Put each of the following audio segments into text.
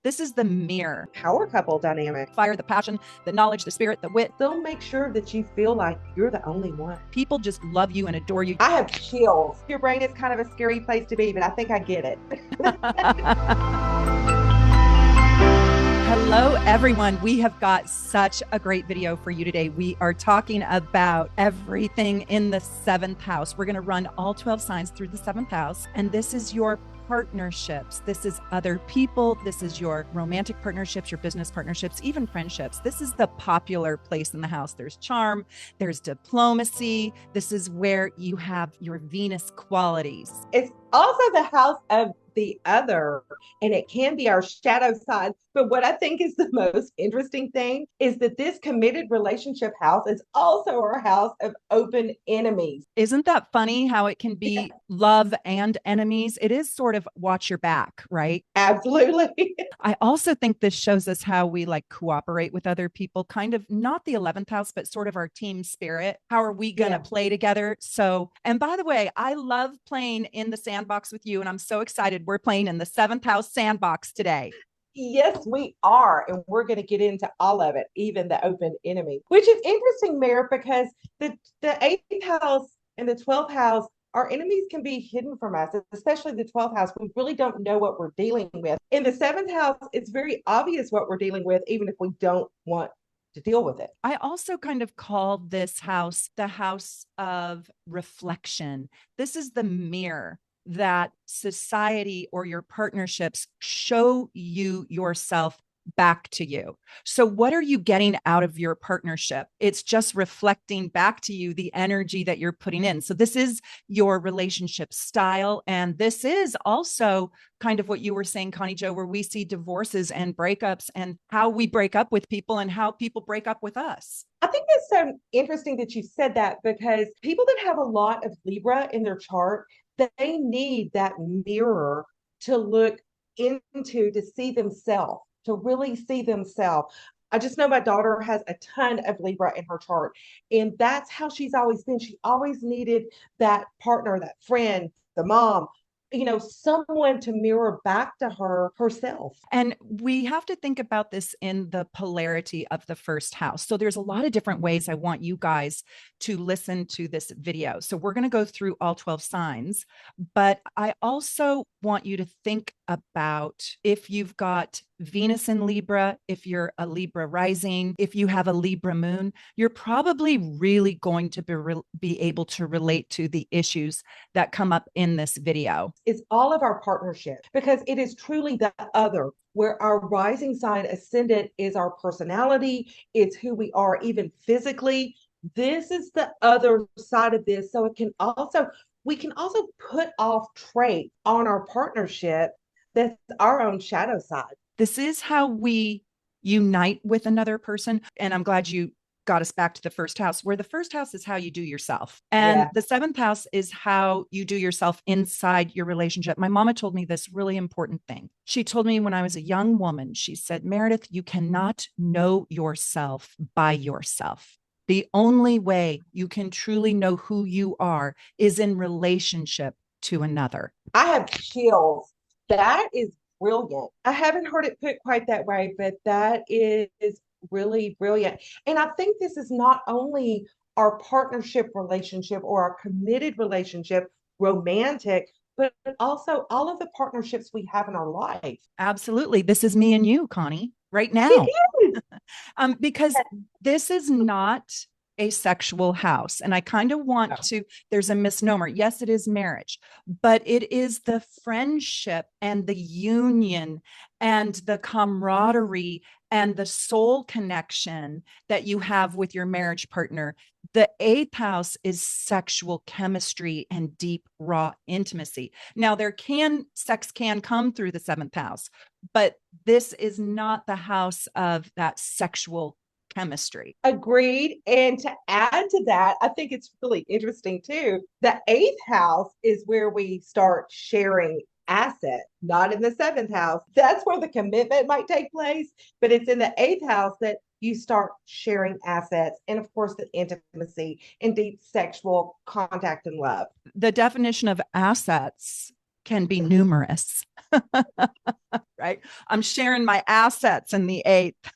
This is the mirror. Power couple dynamic. Fire, the passion, the knowledge, the spirit, the wit. They'll make sure that you feel like you're the only one. People just love you and adore you. I have chills. Your brain is kind of a scary place to be, but I think I get it. Hello, everyone. We have got such a great video for you today. We are talking about everything in the seventh house. We're going to run all 12 signs through the seventh house, and this is your partnerships. This is other people. This is your romantic partnerships, your business partnerships, even friendships. This is the popular place in the house. There's charm, there's diplomacy. This is where you have your Venus qualities. It's also the house of the other, and it can be our shadow side. But what I think is the most interesting thing is that this committed relationship house is also our house of open enemies. Isn't that funny how it can be love and enemies? It is sort of watch your back, right? Absolutely. I also think this shows us how we like cooperate with other people, kind of not the 11th house, but sort of our team spirit. How are we going to play together? So, and by the way, I love playing in the sandbox with you, and I'm so excited. We're playing in the seventh house sandbox today. Yes, we are. And we're going to get into all of it, even the open enemy, which is interesting, Mayor, because the 8th house and the 12th house, our enemies can be hidden from us, especially the 12th house. We really don't know what we're dealing with. In the 7th house, it's very obvious what we're dealing with, even if we don't want to deal with it. I also kind of call this house the house of reflection. This is the mirror that society or your partnerships show you yourself back to you. So what are you getting out of your partnership? It's just reflecting back to you the energy that you're putting in. So this is your relationship style. And this is also kind of what you were saying, Connie Jo, where we see divorces and breakups and how we break up with people and how people break up with us. I think it's so interesting that you said that, because people that have a lot of Libra in their chart, they need that mirror to look into, to see themselves, to really see themselves. I just know my daughter has a ton of Libra in her chart, and that's how she's always been. She always needed that partner, that friend, the mom, someone to mirror back to her herself. And we have to think about this in the polarity of the first house. So there's a lot of different ways I want you guys to listen to this video. So we're going to go through all 12 signs, but I also want you to think about if you've got Venus in Libra, if you're a Libra rising, if you have a Libra moon, you're probably really going to be able to relate to the issues that come up in this video. It's all of our partnership, because it is truly the other, where our rising sign ascendant is our personality. It's who we are, even physically. This is the other side of this. So we can also put off traits on our partnership that's our own shadow side. This is how we unite with another person. And I'm glad you got us back to the first house, where the first house is how you do yourself. And the seventh house is how you do yourself inside your relationship. My mama told me this really important thing. She told me when I was a young woman, she said, Meredith, you cannot know yourself by yourself. The only way you can truly know who you are is in relationship to another. I have chills. That is brilliant. I haven't heard it put quite that way, but that is really brilliant. And I think this is not only our partnership relationship or our committed relationship, romantic, but also all of the partnerships we have in our life. Absolutely. This is me and you, Connie, right now. Because this is not a sexual house. And I kind of want to, there's a misnomer. Yes, it is marriage, but it is the friendship and the union and the camaraderie and the soul connection that you have with your marriage partner. The 8th house is sexual chemistry and deep, raw intimacy. Now, sex can come through the 7th house, but this is not the house of that sexual chemistry. Agreed. And to add to that, I think it's really interesting too. The 8th house is where we start sharing assets, not in the 7th house. That's where the commitment might take place, but it's in the 8th house that you start sharing assets, and of course the intimacy and deep sexual contact and love. The definition of assets can be numerous. Right. I'm sharing my assets in the eighth.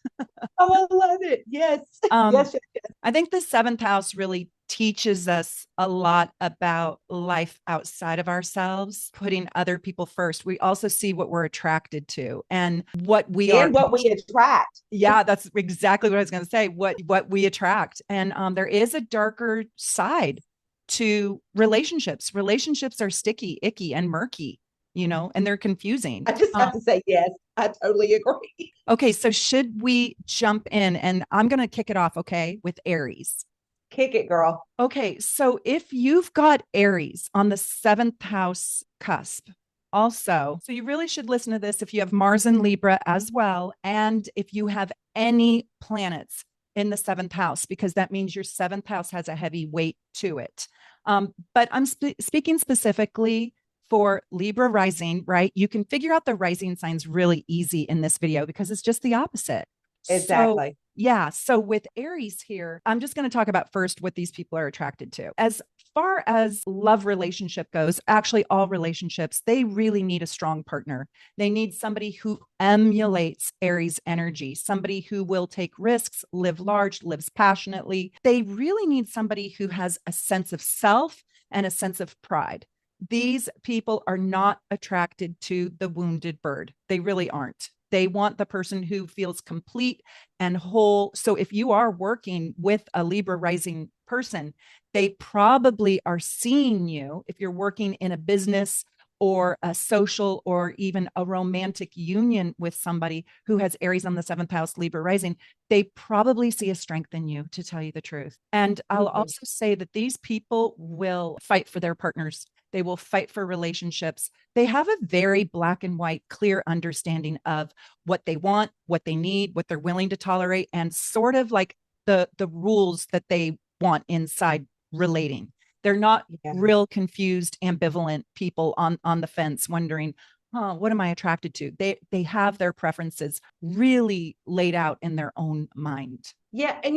Oh, I love it. Yes. Yes. I think the seventh house really teaches us a lot about life outside of ourselves, putting other people first. We also see what we're attracted to and what we are. And what we attract. Yeah, that's exactly what I was going to say. What we attract. And there is a darker side to relationships. Relationships are sticky, icky, and murky, and they're confusing. I just have to say, yes, I totally agree. Okay, so should we jump in? And I'm going to kick it off, okay, with Aries. Kick it, girl. Okay, so if you've got Aries on the seventh house cusp, also, so you really should listen to this if you have Mars and Libra as well, and if you have any planets in the seventh house, because that means your seventh house has a heavy weight to it. But I'm speaking specifically for Libra rising, right? You can figure out the rising signs really easy in this video because it's just the opposite. Exactly. So, yeah. So with Aries here, I'm just going to talk about first what these people are attracted to. As far as love relationship goes, actually all relationships, they really need a strong partner. They need somebody who emulates Aries energy, somebody who will take risks, live large, lives passionately. They really need somebody who has a sense of self and a sense of pride. These people are not attracted to the wounded bird. They really aren't. They want the person who feels complete and whole. So if you are working with a Libra rising person, they probably are seeing you, if you're working in a business or a social or even a romantic union with somebody who has Aries on the seventh house, Libra rising, they probably see a strength in you, to tell you the truth. And I'll also say that these people will fight for their partners. They will fight for relationships. They have a very black and white, clear understanding of what they want, what they need, what they're willing to tolerate, and sort of like the rules that they want inside relating. They're not real confused, ambivalent people on the fence wondering, what am I attracted to? They have their preferences really laid out in their own mind. Yeah, and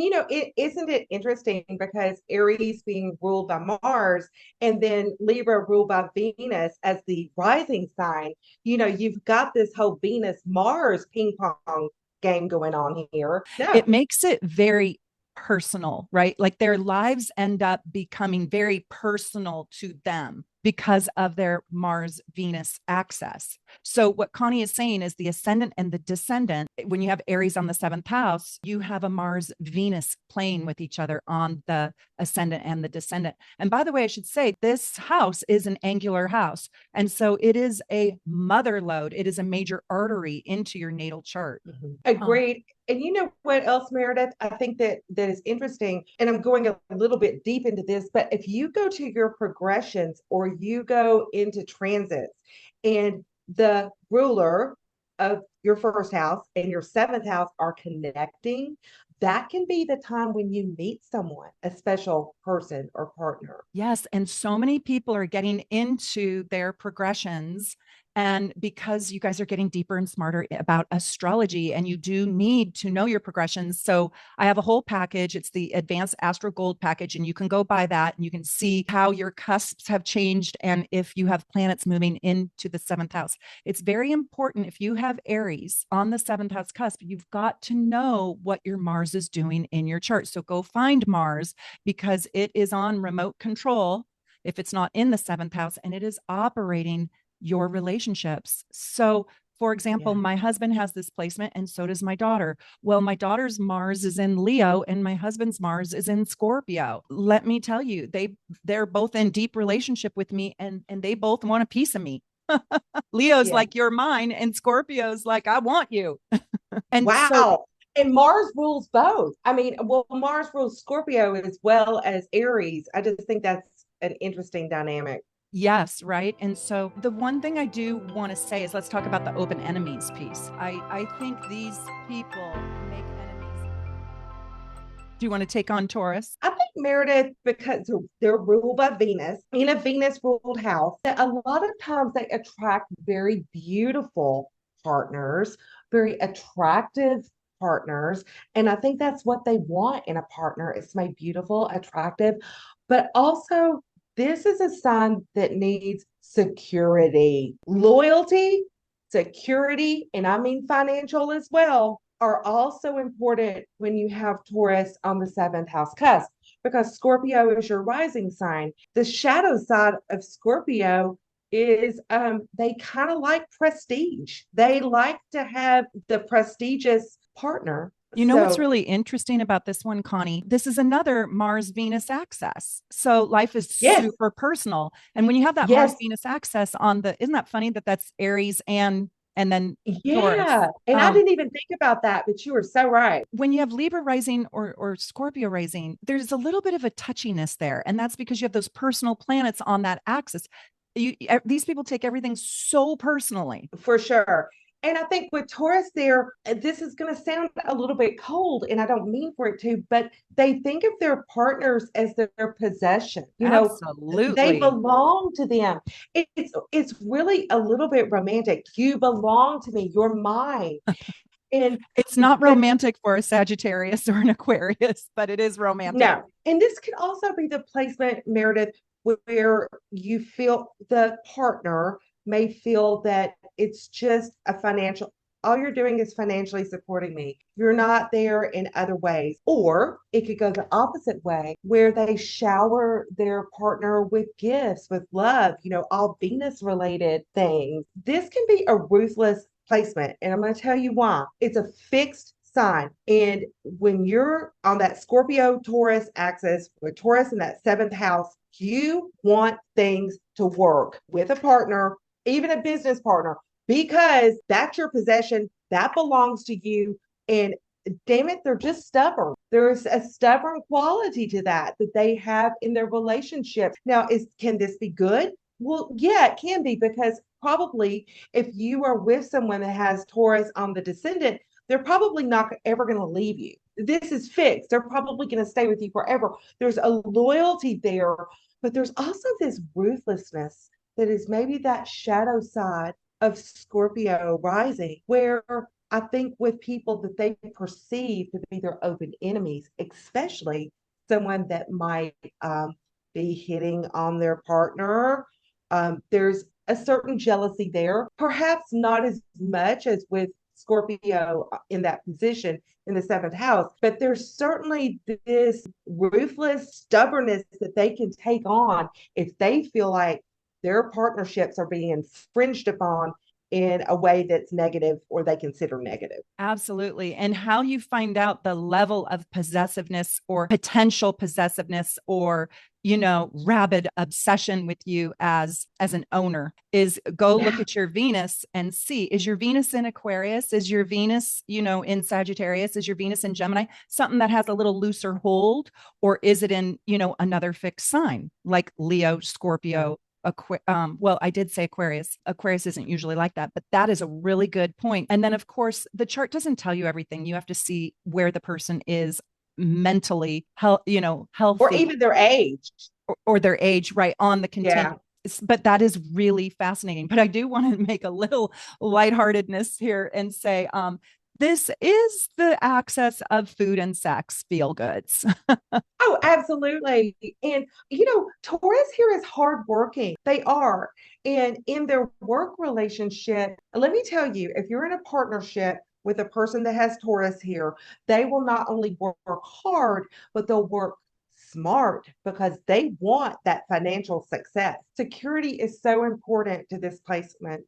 isn't it interesting because Aries being ruled by Mars and then Libra ruled by Venus as the rising sign, you've got this whole Venus Mars ping pong game going on here. No. It makes it very personal, right? Like their lives end up becoming very personal to them because of their Mars Venus axis. So what Connie is saying is the ascendant and the descendant, when you have Aries on the seventh house, you have a Mars Venus playing with each other on the ascendant and the descendant. And by the way, I should say this house is an angular house. And so it is a mother lode. It is a major artery into your natal chart. Agreed. And you know what else, Meredith? I think that is interesting, and I'm going a little bit deep into this, but if you go to your progressions or you go into transits and the ruler of your first house and your seventh house are connecting, that can be the time when you meet someone, a special person or partner. Yes. And so many people are getting into their progressions. And because you guys are getting deeper and smarter about astrology, and you do need to know your progressions. So I have a whole package. It's the Advanced Astro Gold Package, and you can go buy that and you can see how your cusps have changed and if you have planets moving into the seventh house. It's very important if you have Aries on the seventh house cusp, you've got to know what your Mars is doing in your chart. So go find Mars because it is on remote control if it's not in the seventh house, and it is operating your relationships. So for example, my husband has this placement and so does my daughter. Well, my daughter's Mars is in Leo and my husband's Mars is in Scorpio. Let me tell you, they're both in deep relationship with me and they both want a piece of me. Leo's like, you're mine, and Scorpio's like, I want you. And wow. And Mars rules both. I mean, well, Mars rules Scorpio as well as Aries. I just think that's an interesting dynamic. Yes, right. And so the one thing I do want to say is let's talk about the open enemies piece. I think these people make enemies. Do you want to take on Taurus? I think Meredith, because they're ruled by Venus, in a Venus ruled house, that a lot of times they attract very beautiful partners, very attractive partners. And I think that's what they want in a partner. It's my beautiful, attractive, but also this is a sign that needs security. Loyalty security, and I mean financial as well, are also important when you have Taurus on the seventh house cusp, because Scorpio is your rising sign. The shadow side of Scorpio is they kind of like prestige. They like to have the prestigious partner. You know what's really interesting about this one, Connie? This is another Mars Venus axis. So life is super personal. And when you have that Mars Venus axis on the, isn't that funny that that's Aries and then Taurus? And I didn't even think about that, but you were so right. When you have Libra rising or Scorpio rising, there's a little bit of a touchiness there. And that's because you have those personal planets on that axis. These people take everything so personally. For sure. And I think with Taurus there, this is going to sound a little bit cold, and I don't mean for it to, but they think of their partners as their possession. You Absolutely. know, they belong to them. It's really a little bit romantic. You belong to me. You're mine. And it's not romantic for a Sagittarius or an Aquarius, but it is romantic. No. And this could also be the placement, Meredith, where you feel the partner may feel that it's just a financial, all you're doing is financially supporting me. You're not there in other ways. Or it could go the opposite way, where they shower their partner with gifts, with love, all Venus related things. This can be a ruthless placement. And I'm going to tell you why. It's a fixed sign. And when you're on that Scorpio Taurus axis, with Taurus in that seventh house, you want things to work with a partner, even a business partner, because that's your possession, that belongs to you. And damn it, they're just stubborn. There's a stubborn quality to that they have in their relationship. Now, can this be good? Well, yeah, it can be, because probably if you are with someone that has Taurus on the descendant, they're probably not ever going to leave you. This is fixed. They're probably going to stay with you forever. There's a loyalty there, but there's also this ruthlessness that is maybe that shadow side of Scorpio rising, where I think with people that they perceive to be their open enemies, especially someone that might be hitting on their partner, there's a certain jealousy there, perhaps not as much as with Scorpio in that position in the seventh house, but there's certainly this ruthless stubbornness that they can take on if they feel like their partnerships are being infringed upon in a way that's negative or they consider negative. Absolutely. And how you find out the level of possessiveness or potential possessiveness or, rabid obsession with you as an owner is go look at your Venus and see, is your Venus in Aquarius? Is your Venus, in Sagittarius? Is your Venus in Gemini? Something that has a little looser hold, or is it in, another fixed sign like Leo, Scorpio, well, I did say Aquarius. Aquarius isn't usually like that, but that is a really good point. And then, of course, the chart doesn't tell you everything. You have to see where the person is mentally, healthy, or even their age, or their age, right, on the continuum. Yeah. But that is really fascinating. But I do want to make a little lightheartedness here and say, this is the access of food and sex feel goods. Oh, absolutely. And, Taurus here is hardworking. They are. And in their work relationship, let me tell you, if you're in a partnership with a person that has Taurus here, they will not only work hard, but they'll work smart because they want that financial success. Security is so important to this placement.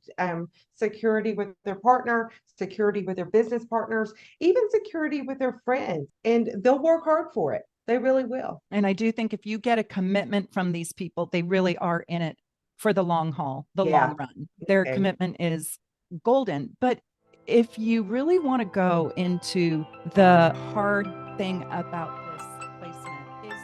Security with their partner, security with their business partners, even security with their friends. And they'll work hard for it. They really will. And I do think if you get a commitment from these people, they really are in it for the long haul, the long run. Their commitment is golden. But if you really want to go into the hard thing about this placement is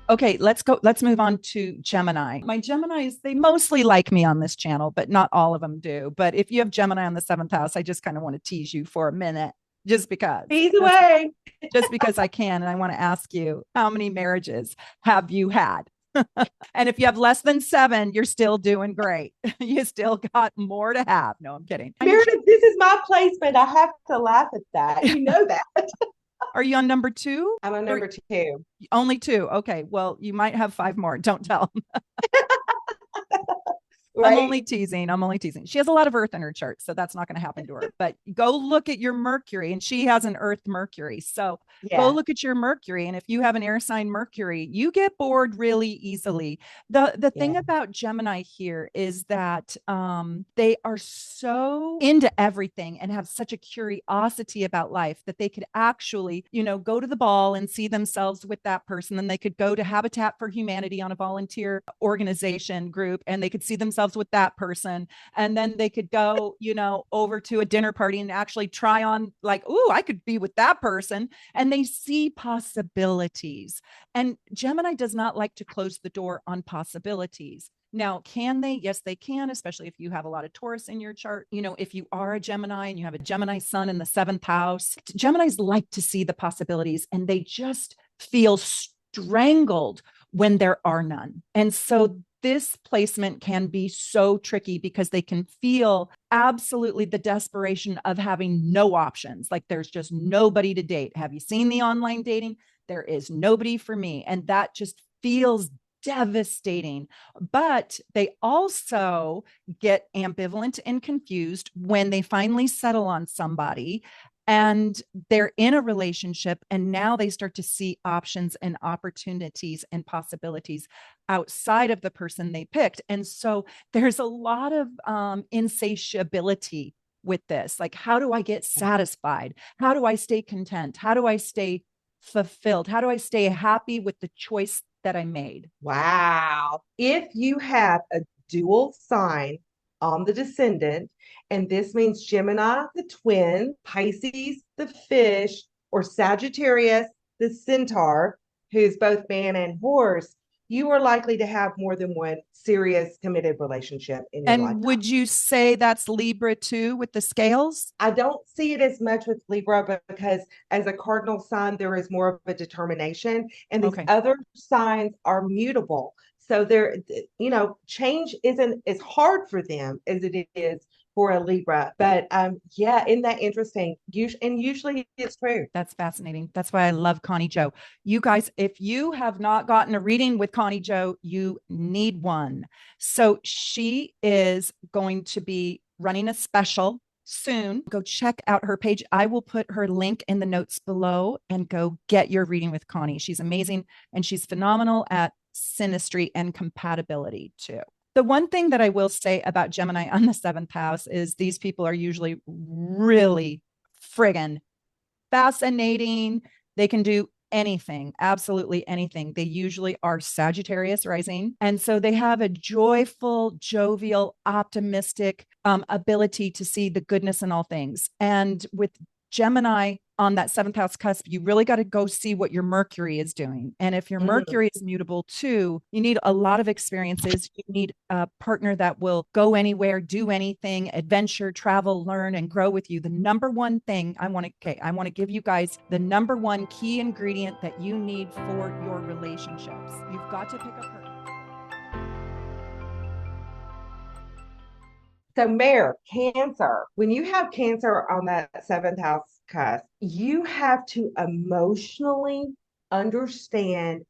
okay, let's move on to Gemini. My Geminis, they mostly like me on this channel, but not all of them do. But if you have Gemini on the seventh house, I just kind of want to tease you for a minute. Just because. Easy way. Just because I can. And I want to ask you, how many marriages have you had? And if you have less than 7, you're still doing great. You still got more to have. No, I'm kidding. Meredith, this is my placement. I have to laugh at that. You know that. Are you on number 2? I'm on number 2. Only 2. Okay. Well, you might have 5 more. Don't tell them. right? I'm only teasing. I'm only teasing. She has a lot of earth in her chart, so that's not going to happen to her. But go look at your Mercury, and she has an earth Mercury. So go look at your Mercury. And if you have an air sign Mercury, you get bored really easily. The thing about Gemini here is that they are so into everything and have such a curiosity about life that they could actually, go to the ball and see themselves with that person. Then they could go to Habitat for Humanity on a volunteer organization group, and they could see themselves with that person. And then they could go, over to a dinner party and actually try on, like, ooh, I could be with that person. And they see possibilities. And Gemini does not like to close the door on possibilities. Now, can they? Yes, they can, especially if you have a lot of Taurus in your chart. If you are a Gemini and you have a Gemini sun in the seventh house, Geminis like to see the possibilities, and they just feel strangled when there are none. And so this placement can be so tricky because they can feel absolutely the desperation of having no options. Like there's just nobody to date. Have you seen the online dating? There is nobody for me. And that just feels devastating. But they also get ambivalent and confused when they finally settle on somebody and they're in a relationship, and now they start to see options and opportunities and possibilities outside of the person they picked. And so there's a lot of insatiability with this. Like, how do I get satisfied? How do I stay content? How do I stay fulfilled? How do I stay happy with the choice that I made? Wow. If you have a dual sign on the descendant, and this means Gemini, the twin, Pisces, the fish, or Sagittarius, the centaur, who's both man and horse, you are likely to have more than one serious committed relationship in your lifetime. And would you say that's Libra too with the scales? I don't see it as much with Libra because as a cardinal sign, there is more of a determination, and these other signs are mutable. So they're, change isn't as hard for them as it is for a Libra. But yeah, isn't that interesting? And usually it's true. That's fascinating. That's why I love Connie Joe. You guys, if you have not gotten a reading with Connie Joe, you need one. So she is going to be running a special soon. Go check out her page. I will put her link in the notes below, and go get your reading with Connie. She's amazing, and she's phenomenal at synastry and compatibility too. The one thing that I will say about Gemini on the seventh house is these people are usually really friggin' fascinating. They can do anything, absolutely anything. They usually are Sagittarius rising. And so they have a joyful, jovial, optimistic ability to see the goodness in all things. And with Gemini on that seventh house cusp, you really got to go see what your Mercury is doing. And if your Mercury is mutable too, you need a lot of experiences. You need a partner that will go anywhere, do anything, adventure, travel, learn, and grow with you. The number one thing I want to give you guys the number one key ingredient that you need for your relationships. You've got to pick up her. So, Mare, Cancer, when you have Cancer on that seventh house cusp, you have to emotionally understand,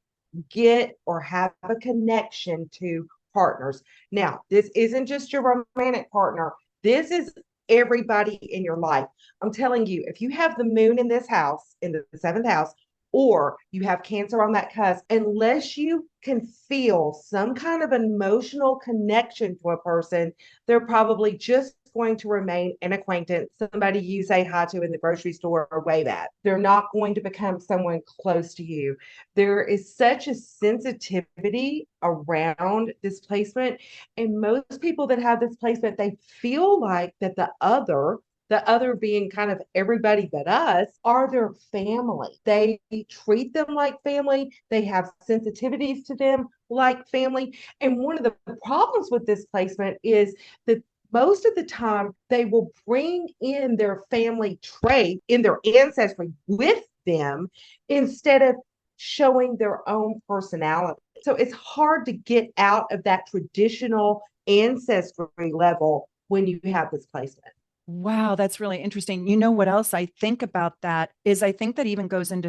get, or have a connection to partners. Now, this isn't just your romantic partner, this is everybody in your life. I'm telling you, if you have the moon in this house, in the seventh house, or you have Cancer on that cusp, unless you can feel some kind of emotional connection to a person, they're probably just going to remain an acquaintance, somebody you say hi to in the grocery store or wave at. They're not going to become someone close to you. There is such a sensitivity around this placement. And most people that have this placement, they feel like that the other being kind of everybody but us, are their family. They treat them like family. They have sensitivities to them like family. And one of the problems with this placement is that most of the time they will bring in their family trait in their ancestry with them instead of showing their own personality. So it's hard to get out of that traditional ancestry level when you have this placement. Wow, that's really interesting. You know what else I think about that is I think that even goes into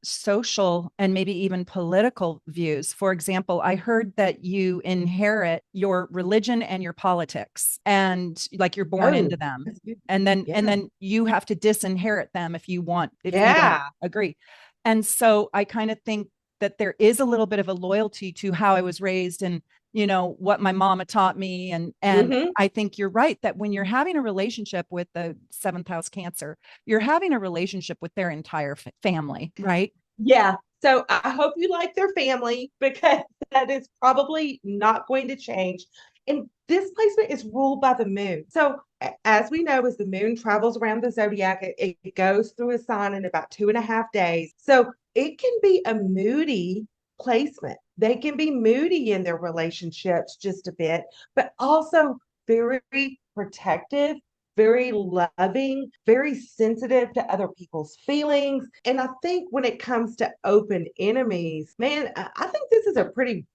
social and maybe even political views. For example, I heard that you inherit your religion and your politics and like you're born Oh, into them. that's good. And Yeah. then you have to disinherit them if you don't Yeah. agree. And so I kind of think that there is a little bit of a loyalty to how I was raised and what my mama taught me and Hmm. I think you're right that when you're having a relationship with the seventh house Cancer, you're having a relationship with their entire family, right? Yeah. So I hope you like their family because that is probably not going to change. And this placement is ruled by the moon. So as we know, as the moon travels around the zodiac, it goes through a sign in about 2.5 days. So it can be a moody placement. They can be moody in their relationships just a bit, but also very protective, very loving, very sensitive to other people's feelings. And I think when it comes to open enemies, man, I think this is a pretty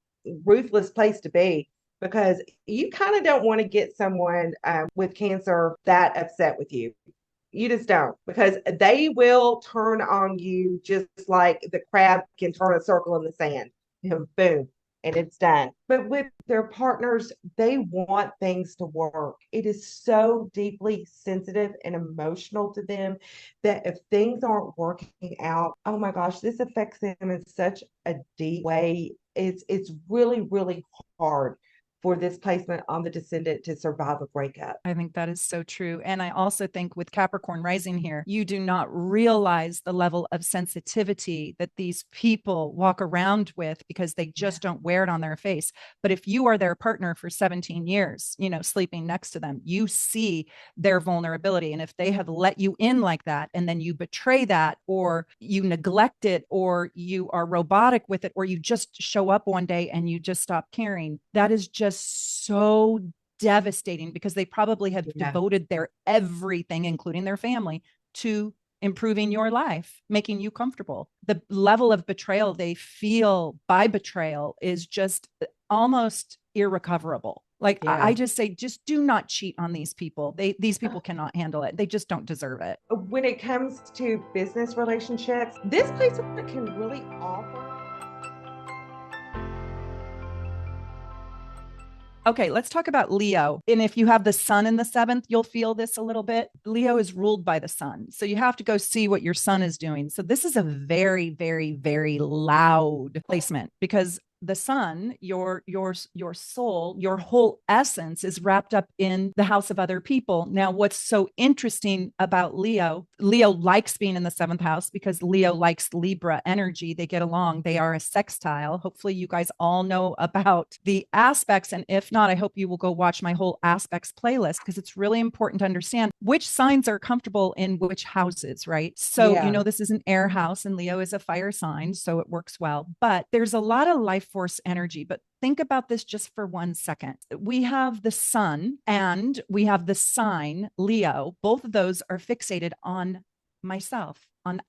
ruthless place to be because you kind of don't want to get someone with Cancer that upset with you. You just don't, because they will turn on you just like the crab can turn a circle in the sand. And boom, and it's done. But with their partners, they want things to work. It is so deeply sensitive and emotional to them that if things aren't working out, oh my gosh, this affects them in such a deep way. It's really, really hard for this placement on the descendant to survive a breakup. I think that is so true. And I also think with Capricorn rising here, you do not realize the level of sensitivity that these people walk around with because they just don't wear it on their face. But if you are their partner for 17 years, sleeping next to them, you see their vulnerability. And if they have let you in like that, and then you betray that, or you neglect it, or you are robotic with it, or you just show up one day and you just stop caring, that is just so devastating because they probably have devoted their everything, including their family, to improving your life, making you comfortable. The level of betrayal they feel by betrayal is just almost irrecoverable. Like I just say, just do not cheat on these people. These people cannot handle it. They just don't deserve it. When it comes to business relationships, this placement can really offer. Okay, let's talk about Leo. And if you have the sun in the seventh, you'll feel this a little bit. Leo is ruled by the sun. So you have to go see what your sun is doing. So this is a very, very, very loud placement because the sun, your soul, your whole essence is wrapped up in the house of other people. Now, what's so interesting about Leo likes being in the seventh house because Leo likes Libra energy. They get along. They are a sextile. Hopefully you guys all know about the aspects. And if not, I hope you will go watch my whole aspects playlist because it's really important to understand which signs are comfortable in which houses, right? So, this is an air house and Leo is a fire sign, so it works well. But there's a lot of life force energy. But think about this just for 1 second. We have the sun and we have the sign Leo. Both of those are fixated on myself, on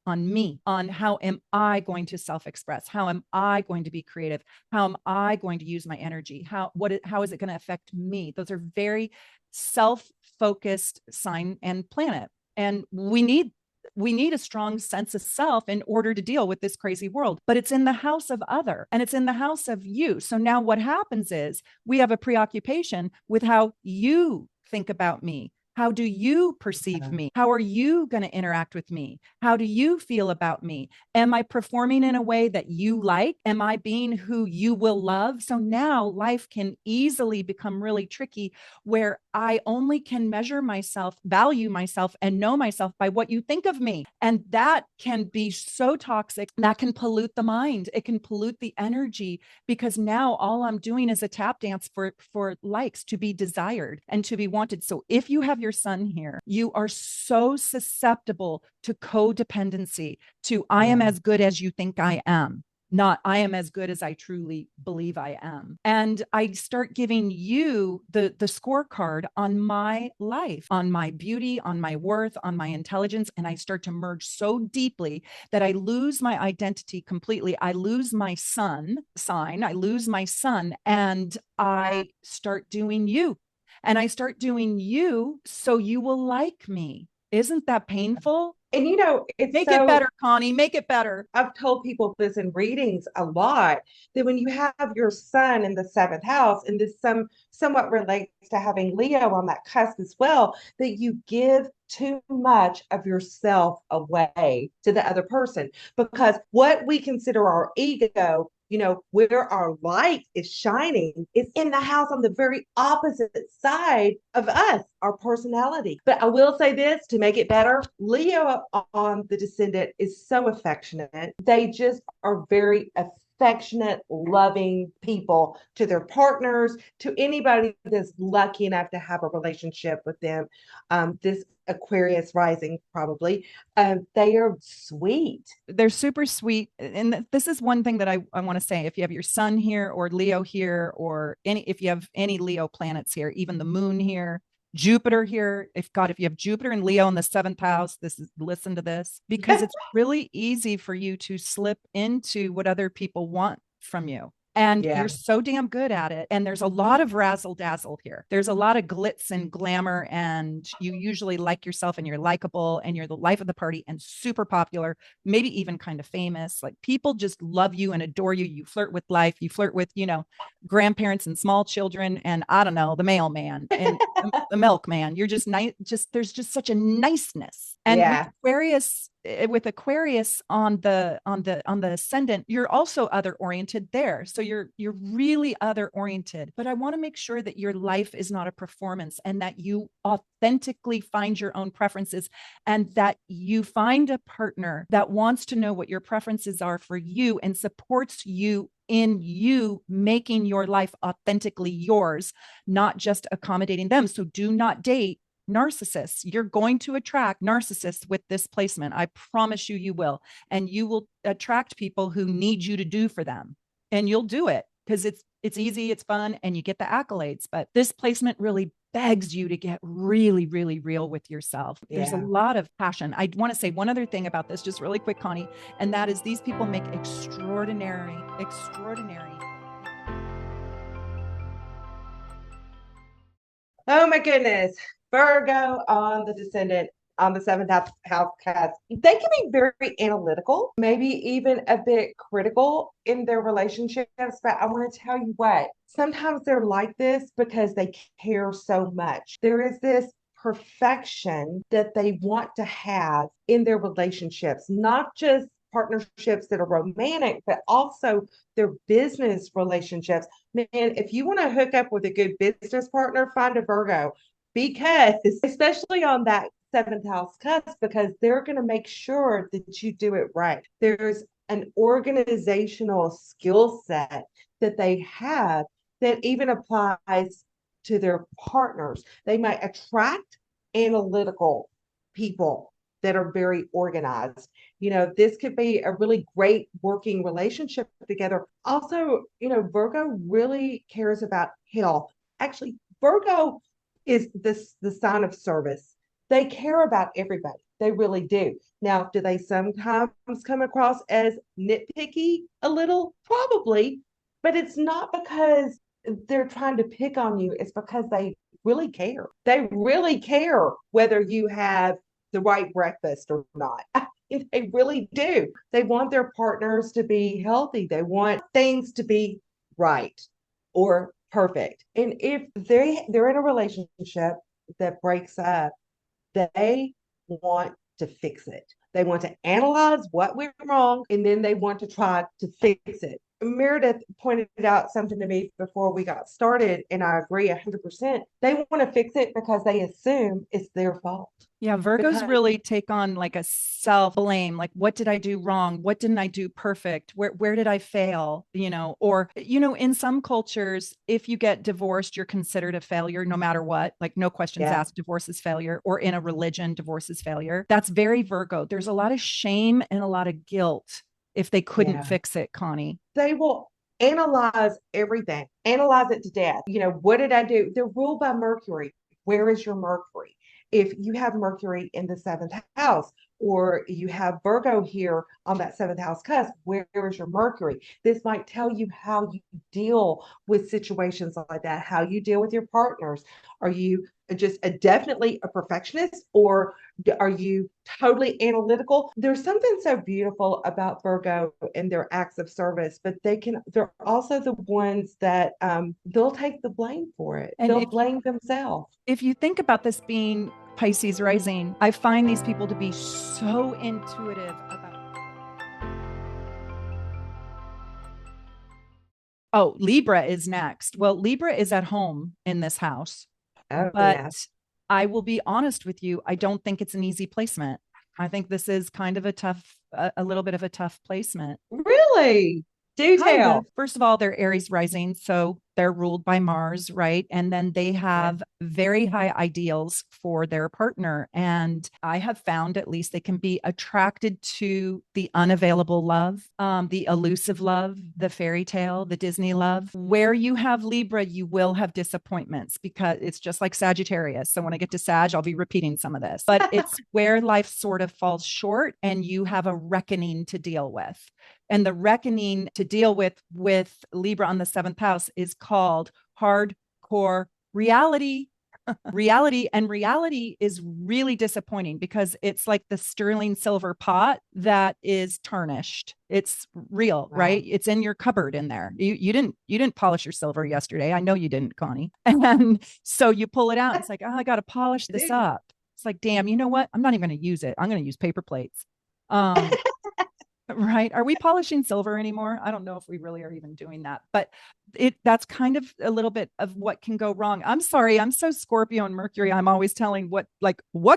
me, on how am I going to self-express? How am I going to be creative? How am I going to use my energy? How is it going to affect me? Those are very self-focused sign and planet. And we need a strong sense of self in order to deal with this crazy world, but it's in the house of other and it's in the house of you. So now what happens is we have a preoccupation with how you think about me. How do you perceive me? How are you going to interact with me? How do you feel about me? Am I performing in a way that you like? Am I being who you will love? So now life can easily become really tricky where I only can measure myself, value myself, and know myself by what you think of me. And that can be so toxic. That can pollute the mind. It can pollute the energy because now all I'm doing is a tap dance for likes, to be desired and to be wanted. So if you have your sun here, you are so susceptible to codependency, to I am as good as you think I am, not I am as good as I truly believe I am. And I start giving you the scorecard on my life, on my beauty, on my worth, on my intelligence. And I start to merge so deeply that I lose my identity completely. I lose my sun sign, I lose my sun, and I start doing you. and I start doing you so you will like me. Isn't that painful? And you know, it's Make it better, Connie. Make it better. I've told people this in readings a lot, that when you have your sun in the seventh house, and this somewhat relates to having Leo on that cusp as well, that you give too much of yourself away to the other person. Because what we consider our ego, you know, where our light is shining, is in the house on the very opposite side of us, our personality. But I will say this to make it better: Leo on the descendant is so affectionate. They just are very affectionate, loving people to their partners, to anybody that's lucky enough to have a relationship with them. This Aquarius rising, probably. They are sweet. They're super sweet. And this is one thing that I want to say. If you have your sun here or Leo here, or if you have any Leo planets here, even the moon here, Jupiter here, if you have Jupiter and Leo in the seventh house, listen to this, because it's really easy for you to slip into what other people want from you. And you're so damn good at it. And there's a lot of razzle dazzle here. There's a lot of glitz and glamour, and you usually like yourself, and you're likable, and you're the life of the party, and super popular, maybe even kind of famous. Like, people just love you and adore you. You flirt with life. You flirt with, grandparents and small children, and I don't know, the mailman and the milkman. You're just nice. There's just such a niceness. And with Aquarius on the ascendant, you're also other oriented there. So you're really other oriented. But I want to make sure that your life is not a performance, and that you authentically find your own preferences, and that you find a partner that wants to know what your preferences are for you and supports you in you making your life authentically yours, not just accommodating them. So do not date narcissists. You're going to attract narcissists with this placement. I promise you, you will. And you will attract people who need you to do for them. And you'll do it because it's easy, it's fun, and you get the accolades. But this placement really begs you to get really, really real with yourself. There's a lot of passion. I want to say one other thing about this, just really quick, Connie, and that is these people make extraordinary. Oh my goodness. Virgo on the descendant on the seventh house cast. They can be very analytical, maybe even a bit critical in their relationships. But I want to tell you what, sometimes they're like this because they care so much. There is this perfection that they want to have in their relationships, not just partnerships that are romantic, but also their business relationships. Man, if you want to hook up with a good business partner, find a Virgo, because especially on that seventh house cusp, because they're going to make sure that you do it right. There's an organizational skill set that they have that even applies to their partners. They might attract analytical people that are very organized. This could be a really great working relationship together. Also, Virgo really cares about health. Actually, Virgo is the sign of service. They care about everybody. They really do. Now, do they sometimes come across as nitpicky a little? Probably, but it's not because they're trying to pick on you. It's because they really care. They really care whether you have the right breakfast or not. They really do. They want their partners to be healthy. They want things to be right or perfect. And if they're in a relationship that breaks up, they want to fix it. They want to analyze what went wrong, and then they want to try to fix it. Meredith pointed out something to me before we got started, and I agree 100%. They want to fix it because they assume it's their fault. Yeah, Virgos really take on like a self-blame. Like, what did I do wrong? What didn't I do perfect? Where did I fail? Or, in some cultures, if you get divorced, you're considered a failure no matter what. Like, no questions asked, divorce is failure. Or in a religion, divorce is failure. That's very Virgo. There's a lot of shame and a lot of guilt if they couldn't fix it, Connie. They will analyze everything, analyze it to death. What did I do? They're ruled by Mercury. Where is your Mercury? if you have Mercury in the seventh house, or you have Virgo here on that seventh house cusp, where is your Mercury? This might tell you how you deal with situations like that, how you deal with your partners. Are you just definitely a perfectionist, or are you totally analytical? There's something so beautiful about Virgo and their acts of service, but they're also the ones that they'll take the blame for it. And They'll blame themselves. if you think about this being Pisces rising, I find these people to be so intuitive about. Oh, Libra is next. Well, Libra is at home in this house, Oh, but yeah. I will be honest with you. I don't think it's an easy placement. I think this is kind of a little bit of a tough placement. Really? Do tell. First of all, they're Aries rising, so they're ruled by Mars, right? And then they have very high ideals for their partner. And I have found at least they can be attracted to the unavailable love, the elusive love, the fairy tale, the Disney love. Where you have Libra, you will have disappointments because it's just like Sagittarius. So when I get to Sag, I'll be repeating some of this, but it's where life sort of falls short and you have a reckoning to deal with. And the reckoning to deal with Libra on the seventh house is called hardcore reality. Reality is really disappointing because it's like the sterling silver pot that is tarnished. It's real, wow. Right? It's in your cupboard in there. You didn't polish your silver yesterday. I know you didn't, Connie. And so you pull it out. It's like, oh, I got to polish this up. It's like, damn, you know what? I'm not even going to use it. I'm going to use paper plates. Right. Are we polishing silver anymore? I don't know if we really are even doing that, but that's kind of a little bit of what can go wrong. I'm sorry. I'm so Scorpio and Mercury. I'm always telling what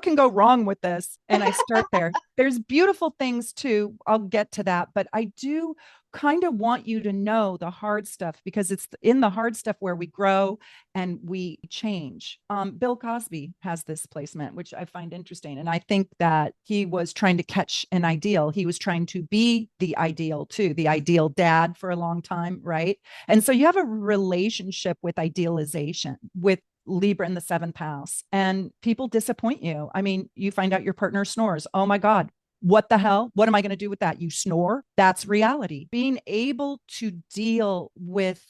can go wrong with this. And I start there. There's beautiful things too. I'll get to that, but I do kind of want you to know the hard stuff because it's in the hard stuff where we grow and we change. Bill Cosby has this placement, which I find interesting. And I think that he was trying to catch an ideal. He was trying to be the ideal too, the ideal dad for a long time, right? And so you have a relationship with idealization with Libra in the seventh house, and people disappoint you. I mean, you find out your partner snores. Oh my God. What the hell? What am I going to do with that? You snore? That's reality. Being able to deal with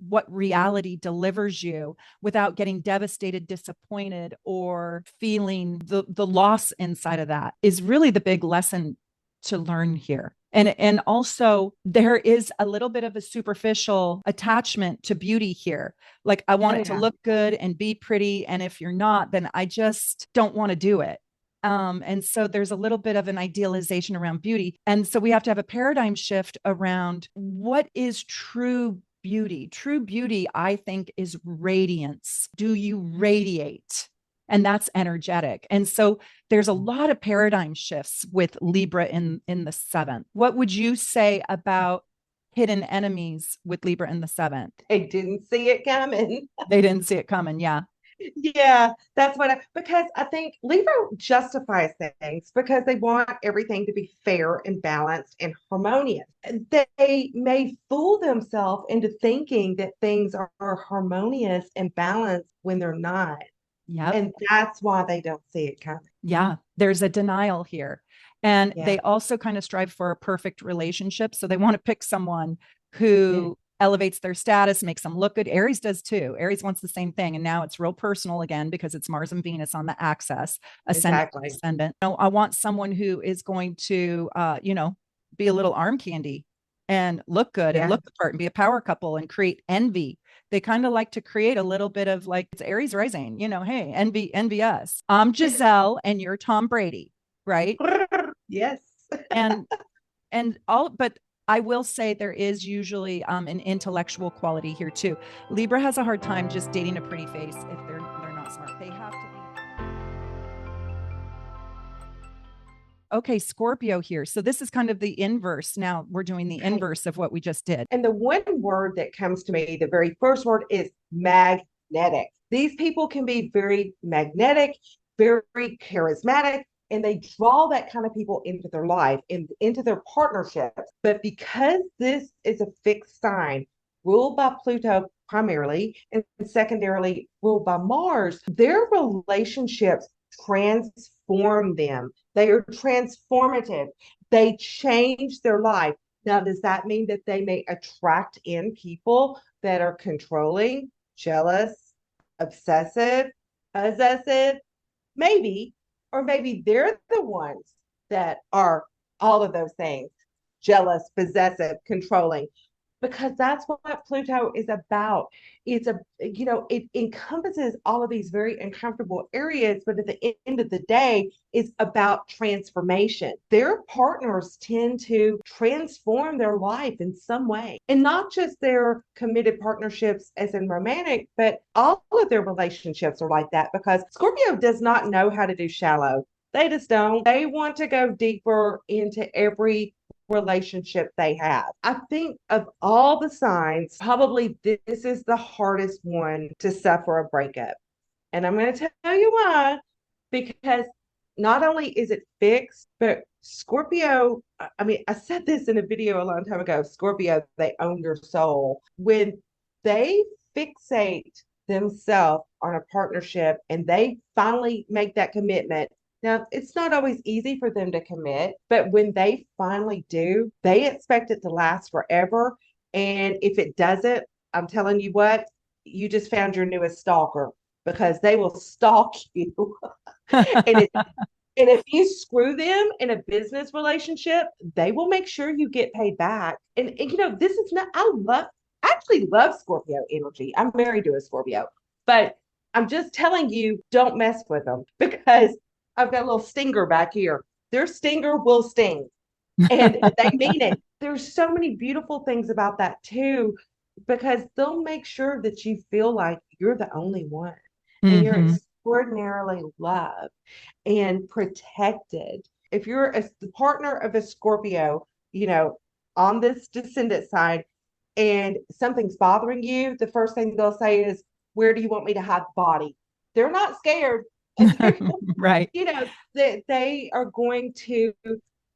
what reality delivers you without getting devastated, disappointed, or feeling the loss inside of that is really the big lesson to learn here. And also there is a little bit of a superficial attachment to beauty here. Like I want it to look good and be pretty. And if you're not, then I just don't want to do it. And so there's a little bit of an idealization around beauty. And so we have to have a paradigm shift around what is true beauty. True beauty, I think, is radiance. Do you radiate? And that's energetic. And so there's a lot of paradigm shifts with Libra in the seventh. What would you say about hidden enemies with Libra in the seventh? They didn't see it coming. They didn't see it coming. Yeah. Yeah, that's because I think Libra justifies things because they want everything to be fair and balanced and harmonious. They may fool themselves into thinking that things are harmonious and balanced when they're not. Yeah. And that's why they don't see it coming. Yeah. There's a denial here. And they also kind of strive for a perfect relationship. So they want to pick someone who elevates their status, makes them look good. Aries does too. Aries wants the same thing. And now it's real personal again, because it's Mars and Venus on the axis, ascendant. No, I want someone who is going to, be a little arm candy and look good and look the part and be a power couple and create envy. They kind of like to create a little bit of like, it's Aries rising, hey, envy us. I'm Giselle and you're Tom Brady, right? Yes. But I will say there is usually an intellectual quality here too. Libra has a hard time just dating a pretty face if they're not smart. They have to be. Okay, Scorpio here. So this is kind of the inverse. Now we're doing the inverse of what we just did. And the one word that comes to me, the very first word, is magnetic. These people can be very magnetic, very charismatic, and they draw that kind of people into their life and into their partnerships. But because this is a fixed sign, ruled by Pluto primarily, and secondarily ruled by Mars, their relationships transform them. They are transformative. They change their life. Now, does that mean that they may attract in people that are controlling, jealous, obsessive, possessive? Maybe. Or maybe they're the ones that are all of those things: jealous, possessive, controlling, because that's what Pluto is about. It's it encompasses all of these very uncomfortable areas, but at the end of the day, it's about transformation. Their partners tend to transform their life in some way, and not just their committed partnerships, as in romantic, but all of their relationships are like that, because Scorpio does not know how to do shallow. They just don't. They want to go deeper into every relationship they have. I think of all the signs, probably this is the hardest one to suffer a breakup. And I'm going to tell you why. Because not only is it fixed, but Scorpio, I mean, I said this in a video a long time ago: Scorpio, they own your soul. When they fixate themselves on a partnership and they finally make that commitment. Now, it's not always easy for them to commit, but when they finally do, they expect it to last forever. And if it doesn't, I'm telling you what, you just found your newest stalker, because they will stalk you. and, and if you screw them in a business relationship, they will make sure you get paid back. And this is not, I actually love Scorpio energy. I'm married to a Scorpio, but I'm just telling you, don't mess with them, because I've got a little stinger back here. Their stinger will sting, and they mean it. There's so many beautiful things about that too, because they'll make sure that you feel like you're the only one, and you're extraordinarily loved and protected. If you're a partner of a Scorpio, on this descendant side, and something's bothering you, the first thing they'll say is, "Where do you want me to hide the body?" They're not scared. Right. They are going to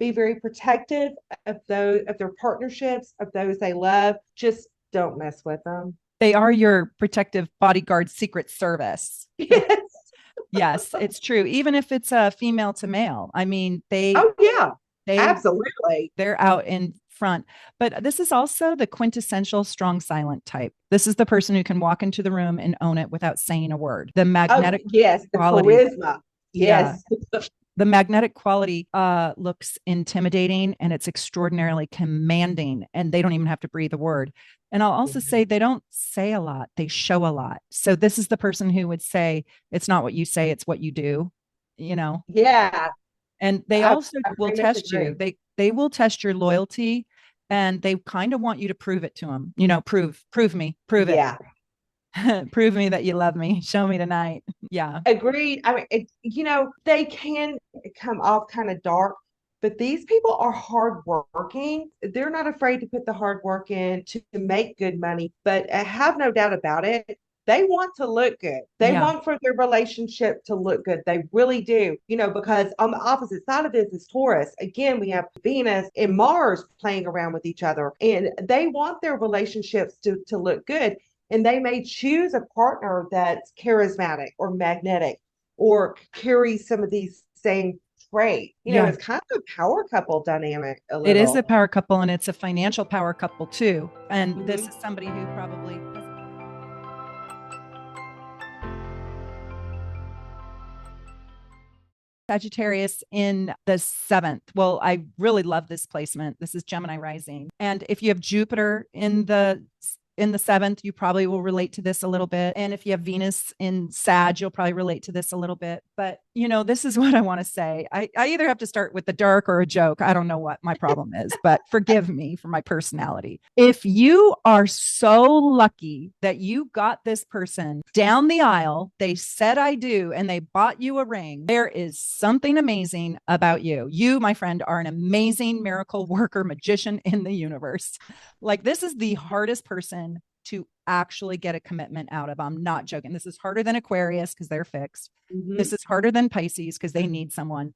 be very protective of their partnerships, of those they love. Just don't mess with them. They are your protective bodyguard, Secret Service. Yes. Yes, it's true. Even if it's a female to male. I mean, Oh yeah, they absolutely. they're out in front. But this is also the quintessential strong silent type. This is the person who can walk into the room and own it without saying a word. The magnetic yes, the quality. charisma. Yes. Yeah. The magnetic quality looks intimidating, and it's extraordinarily commanding, and they don't even have to breathe a word. And I'll also say they don't say a lot, they show a lot. So this is the person who would say, it's not what you say, it's what you do, Yeah. And they also will test you. They will test your loyalty, and they kind of want you to prove it to them. Prove me, prove it. Yeah. Prove me that you love me. Show me tonight. Yeah. Agreed. I mean, they can come off kind of dark, but these people are hardworking. They're not afraid to put the hard work in to make good money, but I have no doubt about it. They want to look good. They want for their relationship to look good. They really do, because on the opposite side of this is Taurus. Again, we have Venus and Mars playing around with each other, and they want their relationships to look good. And they may choose a partner that's charismatic or magnetic or carries some of these same traits. It's kind of a power couple dynamic a little. It is a power couple, and it's a financial power couple too. And this is somebody who probably Sagittarius in the 7th. Well, I really love this placement. This is Gemini rising. And if you have Jupiter in the 7th, you probably will relate to this a little bit. And if you have Venus in Sag, you'll probably relate to this a little bit. But, this is what I want to say. I either have to start with the dark or a joke. I don't know what my problem is, but forgive me for my personality. If you are so lucky that you got this person down the aisle, they said I do, and they bought you a ring, there is something amazing about you. You, my friend, are an amazing miracle worker, magician in the universe. Like, this is the hardest person to actually get a commitment out of. I'm not joking. This is harder than Aquarius because they're fixed. This is harder than Pisces because they need someone.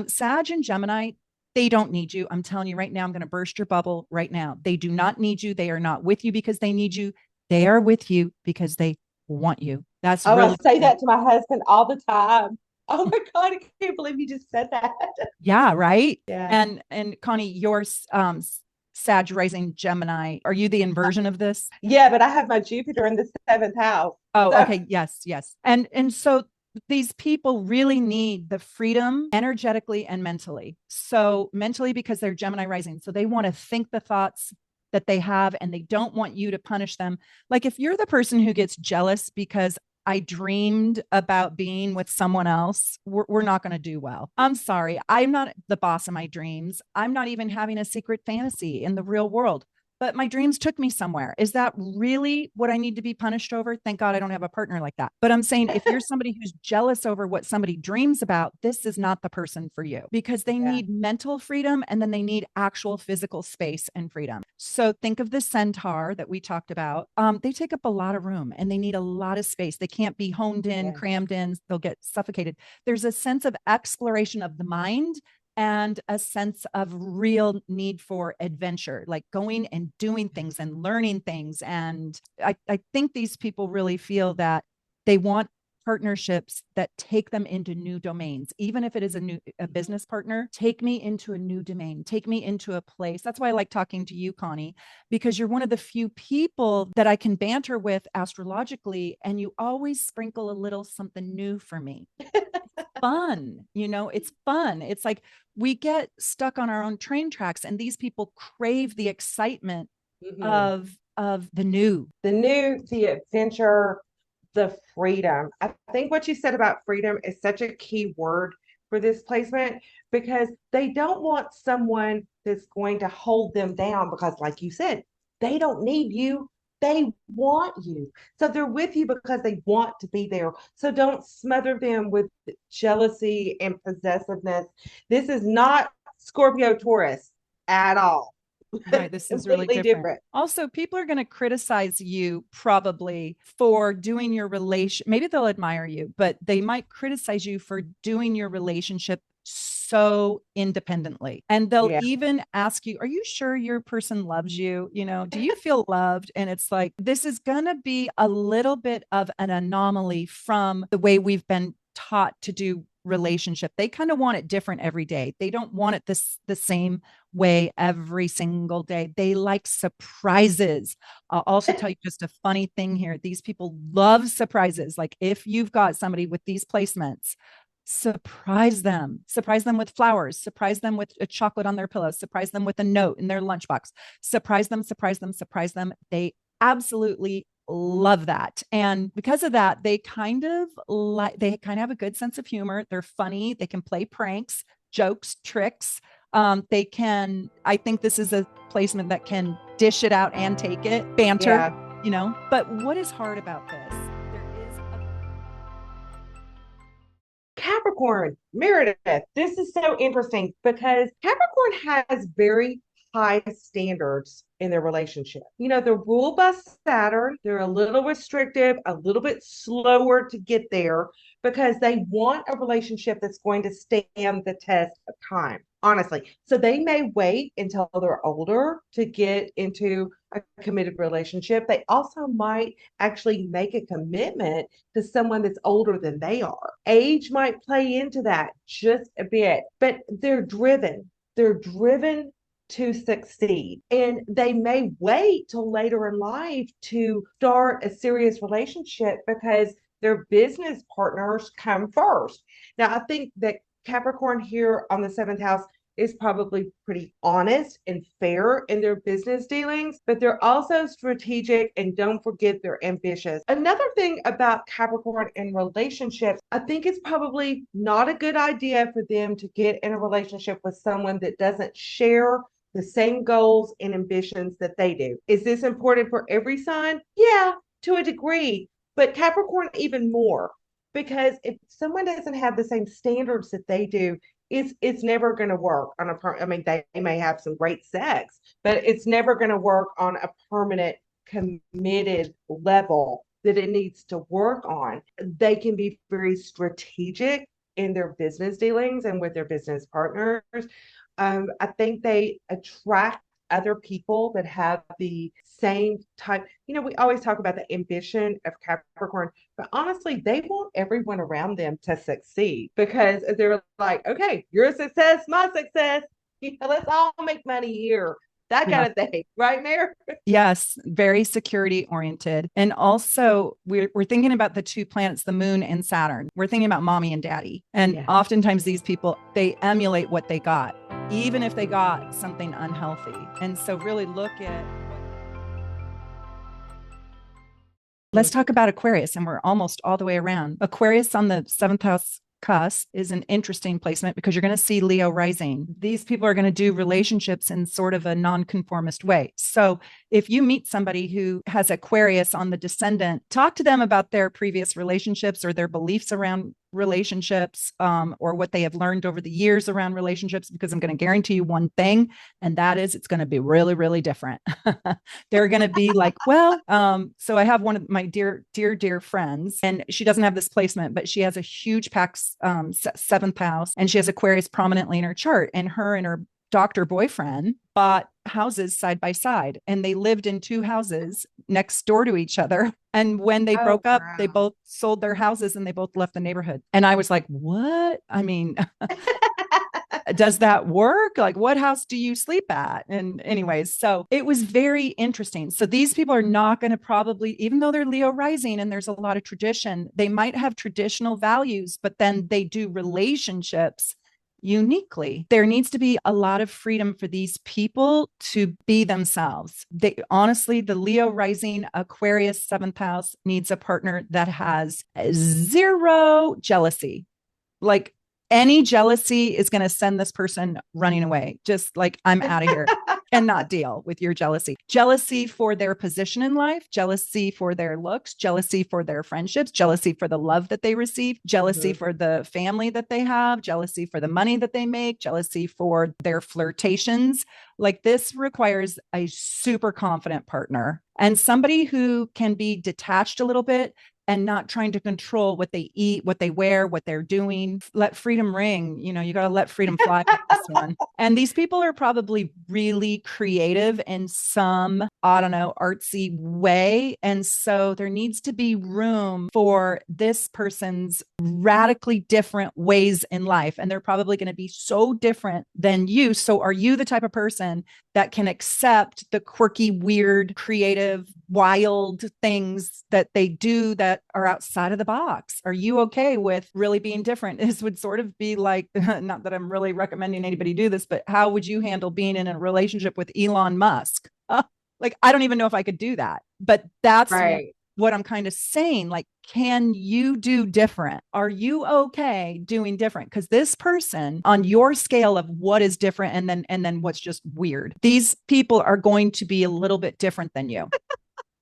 Sag and Gemini, They don't need you. I'm telling you right now, I'm going to burst your bubble right now. They do not need you. They are not with you because they need you. They are with you because they want you. That's Oh, I really, say that to my husband all the time. Oh my God, I can't believe you just said that. yeah, right. Yeah. And Connie, your Sag rising Gemini, are you the inversion of this? Yeah, but I have my Jupiter in the seventh house. Oh, So okay. Yes, yes. And so these people really need the freedom energetically and mentally. So mentally because they're Gemini rising, so they want to think the thoughts that they have and they don't want you to punish them. Like if you're the person who gets jealous because I dreamed about being with someone else, we're not going to do well. I'm sorry. I'm not the boss of my dreams. I'm not even having a secret fantasy in the real world, but my dreams took me somewhere. Is that really what I need to be punished over? Thank God I don't have a partner like that. But I'm saying if you're somebody who's jealous over what somebody dreams about, this is not the person for you because they need mental freedom and then they need actual physical space and freedom. So think of the centaur that we talked about. They take up a lot of room and they need a lot of space. They can't be honed in, crammed in, they'll get suffocated. There's a sense of exploration of the mind and a sense of real need for adventure, like going and doing things and learning things. And I think these people really feel that they want partnerships that take them into new domains, even if it is a business partner. Take me into a new domain, take me into a place. That's why I like talking to you, Connie, because you're one of the few people that I can banter with astrologically, and you always sprinkle a little something new for me. Fun, it's fun. It's like we get stuck on our own train tracks and these people crave the excitement of the new, the adventure, the freedom. I think what you said about freedom is such a key word for this placement because they don't want someone that's going to hold them down because, like you said, they don't need you. They want you. So they're with you because they want to be there. So don't smother them with jealousy and possessiveness. This is not Scorpio Taurus at all. right? This is really different. Also, people are going to criticize you probably for doing your relation. Maybe they'll admire you, but they might criticize you for doing your relationship so independently. And they'll even ask you, are you sure your person loves you? Do you feel loved? And it's like, this is going to be a little bit of an anomaly from the way we've been taught to do relationship. They kind of want it different every day. They don't want it the same way every single day. They like surprises. I'll also tell you just a funny thing here. These people love surprises. Like if you've got somebody with these placements, surprise them with flowers, surprise them with a chocolate on their pillow, surprise them with a note in their lunchbox, surprise them. They absolutely love that. And because of that, they kind of have a good sense of humor. They're funny. They can play pranks, jokes, tricks. I think this is a placement that can dish it out and take it, banter, but what is hard about this? Capricorn, Meredith, this is so interesting because Capricorn has very high standards in their relationship. They're ruled by Saturn. They're a little restrictive, a little bit slower to get there because they want a relationship that's going to stand the test of time, honestly. So they may wait until they're older to get into a committed relationship. They also might actually make a commitment to someone that's older than they are. Age might play into that just a bit, but they're driven. They're driven to succeed. And they may wait till later in life to start a serious relationship because their business partners come first. Now, I think that Capricorn here on the seventh house is probably pretty honest and fair in their business dealings, but they're also strategic and don't forget they're ambitious. Another thing about Capricorn in relationships, I think it's probably not a good idea for them to get in a relationship with someone that doesn't share the same goals and ambitions that they do. Is this important for every sign? Yeah, to a degree, but Capricorn even more. Because if someone doesn't have the same standards that they do, it's never going to work on I mean, they may have some great sex, but it's never going to work on a permanent, committed level that it needs to work on. They can be very strategic in their business dealings and with their business partners, I think they attract other people that have the same type. You know, we always talk about the ambition of Capricorn, but honestly, they want everyone around them to succeed because they're like, okay, you're a success, my success. You know, let's all make money here. That Yeah. kind of thing, right, Mayor? Yes, very security oriented. And also, we're thinking about the two planets, the moon and Saturn. We're thinking about mommy and daddy. And Yeah. oftentimes, these people, they emulate what they got, even if they got something unhealthy. And so, really look at. Let's talk about Aquarius, and we're almost all the way around. Aquarius on the seventh house cusp is an interesting placement because you're going to see Leo rising. These people are going to do relationships in sort of a nonconformist way. So if you meet somebody who has Aquarius on the descendant, talk to them about their previous relationships or their beliefs around relationships, or what they have learned over the years around relationships, because I'm going to guarantee you one thing, and that is it's going to be really, really different. They're going to be like, well, so I have one of my dear friends, and she doesn't have this placement, but she has a huge Pax seventh house, and she has Aquarius prominently in her chart, and her doctor boyfriend bought houses side by side, and they lived in two houses next door to each other. And when they broke up, they both sold their houses and they both left the neighborhood. And I was like, what? I mean, does that work? Like, what house do you sleep at? And anyways, so it was very interesting. So these people are not going to probably, even though they're Leo rising and there's a lot of tradition, they might have traditional values, but then they do relationships uniquely. There needs to be a lot of freedom for these people to be themselves. They honestly, the Leo rising Aquarius seventh house needs a partner that has zero jealousy. Like, any jealousy is going to send this person running away. Just like, I'm out of here. Cannot deal with your jealousy. Jealousy for their position in life, jealousy for their looks, jealousy for their friendships, jealousy for the love that they receive, jealousy for the family that they have, jealousy for the money that they make, jealousy for their flirtations. Like, this requires a super confident partner and somebody who can be detached a little bit and not trying to control what they eat, what they wear, what they're doing. Let freedom ring. You know, you got to let freedom fly with this one. And these people are probably really creative in some, I don't know, artsy way. And so there needs to be room for this person's radically different ways in life. And they're probably going to be so different than you. So are you the type of person that can accept the quirky, weird, creative, wild things that they do that are outside of the box? Are you okay with really being different? This would sort of be like, not that I'm really recommending anybody do this, but how would you handle being in a relationship with Elon Musk? Like, I don't even know if I could do that, but that's right. What I'm kind of saying. Like, can you do different? Are you okay doing different? Because this person on your scale of what is different and then what's just weird, these people are going to be a little bit different than you.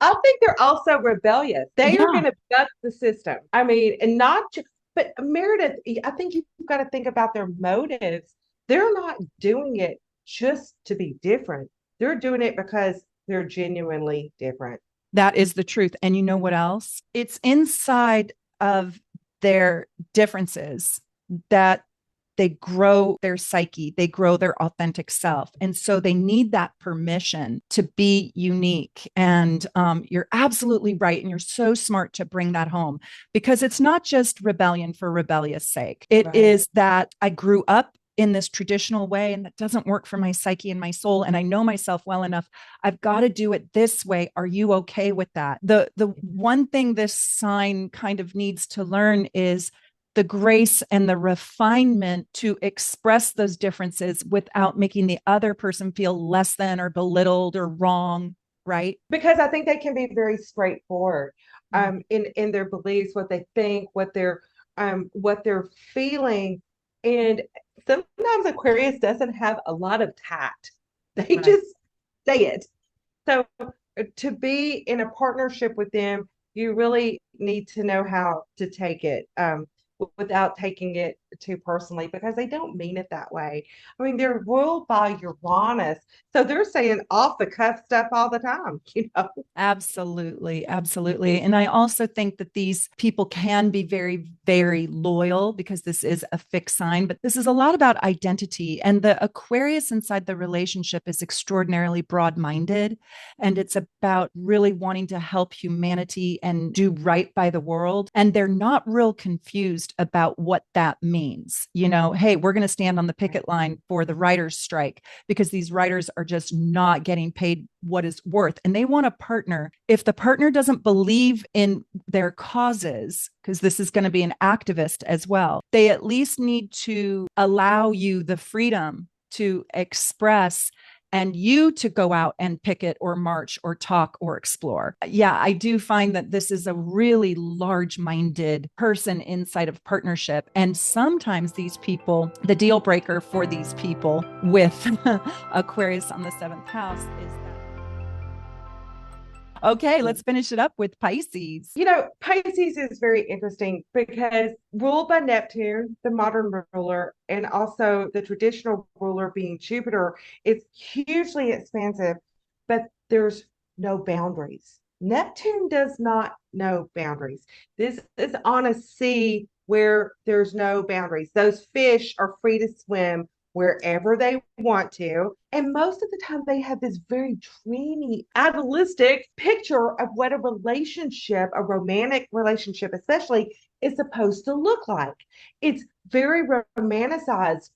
I think they're also rebellious. They are going to buck the system. I mean, and not just, but Meredith, I think you've got to think about their motives. They're not doing it just to be different. They're doing it because they're genuinely different. That is the truth. And you know what else? It's inside of their differences that they grow their psyche, they grow their authentic self. And so they need that permission to be unique. And you're absolutely right. And you're so smart to bring that home, because it's not just rebellion for rebellious sake. It is that I grew up in this traditional way, and that doesn't work for my psyche and my soul. And I know myself well enough. I've got to do it this way. Are you okay with that? The one thing this sign kind of needs to learn is the grace and the refinement to express those differences without making the other person feel less than or belittled or wrong, right? Because I think they can be very straightforward in their beliefs, what they think, what they're feeling. And sometimes Aquarius doesn't have a lot of tact. They just say it. So to be in a partnership with them, you really need to know how to take it without taking it to personally because they don't mean it that way. I mean, they're ruled by Uranus. So they're saying off the cuff stuff all the time, you know? Absolutely. Absolutely. And I also think that these people can be very, very loyal because this is a fixed sign, but this is a lot about identity. And the Aquarius inside the relationship is extraordinarily broad minded. And it's about really wanting to help humanity and do right by the world. And they're not real confused about what that means. You know, hey, we're going to stand on the picket line for the writers' strike because these writers are just not getting paid what is worth. And they want a partner. If the partner doesn't believe in their causes, because this is going to be an activist as well, they at least need to allow you the freedom to express and you to go out and picket or march or talk or explore. Yeah, I do find that this is a really large-minded person inside of partnership. And sometimes these people, the deal breaker for these people with Aquarius on the seventh house is that. Okay, let's finish it up with Pisces. You know, Pisces is very interesting because ruled by Neptune, the modern ruler, and also the traditional ruler being Jupiter, it's hugely expansive, but there's no boundaries. Neptune does not know boundaries. This is on a sea where there's no boundaries. Those fish are free to swim wherever they want to. And most of the time, they have this very dreamy, idealistic picture of what a relationship, a romantic relationship, especially, is supposed to look like. It's very romanticized,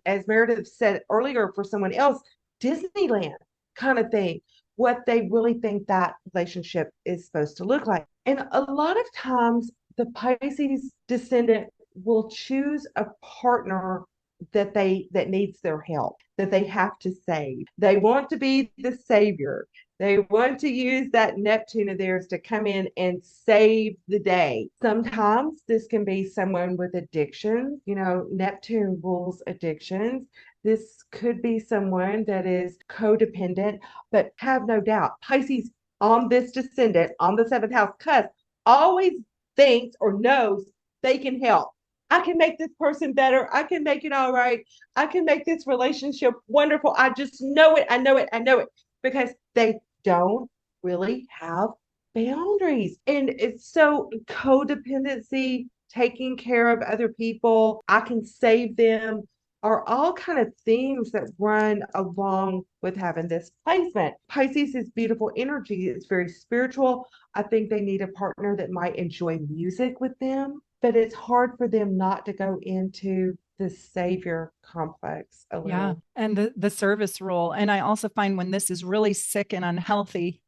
as Meredith said earlier, for someone else, Disneyland kind of thing, what they really think that relationship is supposed to look like. And a lot of times, the Pisces descendant will choose a partner that needs their help, that they have to save. They want to be the savior. They want to use that Neptune of theirs to come in and save the day. Sometimes this can be someone with addiction. You know, Neptune rules addictions. This could be someone that is codependent, but have no doubt, Pisces on this descendant, on the seventh house cusp, always thinks or knows they can help. I can make this person better. I can make it all right. I can make this relationship wonderful. I just know it. I know it. I know it. Because they don't really have boundaries. And it's so codependency, taking care of other people, I can save them, are all kind of themes that run along with having this placement. Pisces is beautiful energy. It's very spiritual. I think they need a partner that might enjoy music with them, but it's hard for them not to go into the savior complex a little. Yeah, and the service role. And I also find when this is really sick and unhealthy,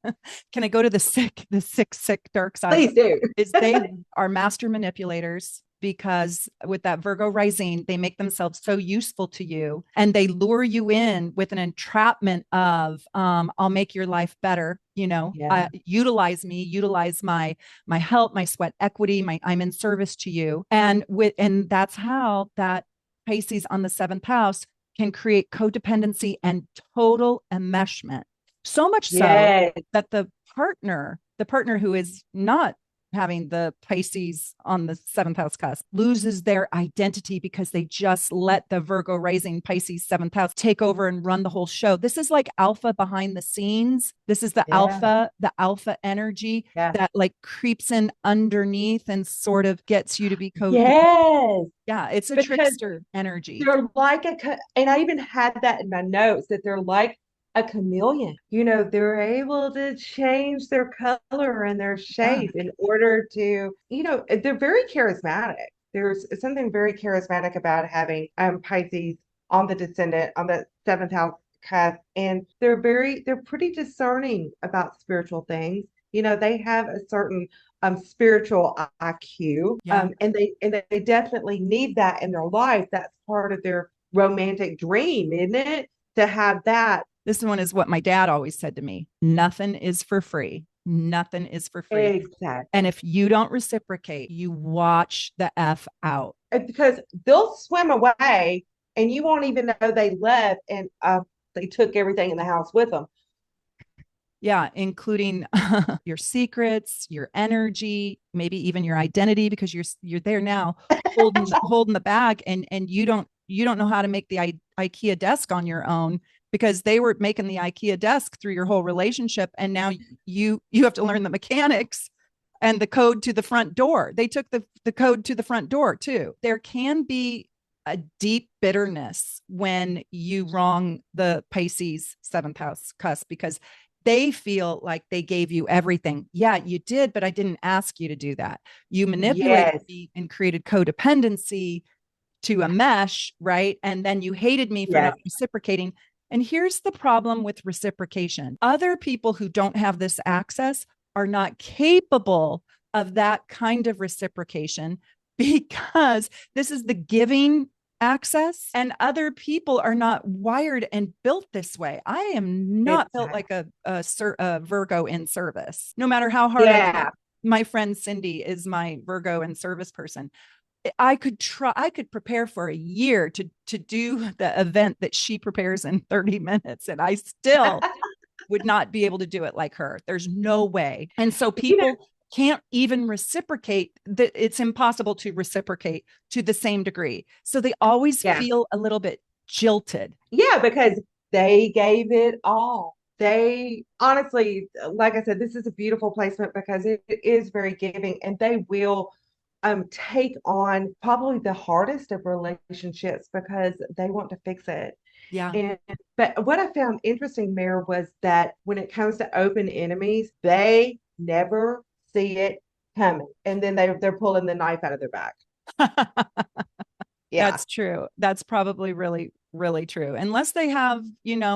can I go to the sick dark side? Please do. Is they are master manipulators, because with that Virgo rising, they make themselves so useful to you and they lure you in with an entrapment of, I'll make your life better. You know, utilize me, utilize my help, my sweat equity, I'm in service to you. And that's how that Pisces on the seventh house can create codependency and total enmeshment. So much so that the partner who is not having the Pisces on the seventh house cusp loses their identity because they just let the Virgo rising Pisces seventh house take over and run the whole show. This is like alpha behind the scenes. This is the alpha energy that like creeps in underneath and sort of gets you to be codependent. Yeah, it's a trickster energy. They're like and I even had that in my notes, that they're like a chameleon. You know, they're able to change their color and their shape in order to, you know, they're very charismatic. There's something very charismatic about having Pisces on the descendant, on the seventh house cusp, and they're pretty discerning about spiritual things. You know, they have a certain spiritual IQ, and they definitely need that in their life. That's part of their romantic dream, isn't it? To have that. This one is what my dad always said to me. Nothing is for free. Nothing is for free. Exactly. And if you don't reciprocate, you watch the F out. Because they'll swim away and you won't even know they left, and they took everything in the house with them. Yeah, including your secrets, your energy, maybe even your identity, because you're there now holding the bag, and you don't know how to make the IKEA desk on your own because they were making the IKEA desk through your whole relationship, and now you have to learn the mechanics and the code to the front door. They took the code to the front door too. There can be a deep bitterness when you wrong the Pisces seventh house cusp because they feel like they gave you everything. Yeah, you did, but I didn't ask you to do that. You manipulated Yes. me and created codependency to a mesh, right? And then you hated me for Yes. not reciprocating. And here's the problem with reciprocation. Other people who don't have this access are not capable of that kind of reciprocation because this is the giving access, and other people are not wired and built this way. I am not built like a Virgo in service, no matter how hard I try. My friend Cindy is my Virgo in service person. I could prepare for a year to do the event that she prepares in 30 minutes, and I still would not be able to do it like her. There's no way. And so people can't even reciprocate. That it's impossible to reciprocate to the same degree. So they always feel a little bit jilted. Yeah, because they gave it all. They honestly, like I said, this is a beautiful placement because it is very giving, and they will take on probably the hardest of relationships because they want to fix it. Yeah. But what I found interesting, Mare, was that when it comes to open enemies, they never see it coming, and then they're pulling the knife out of their back. That's true. That's probably really, really true. Unless they have,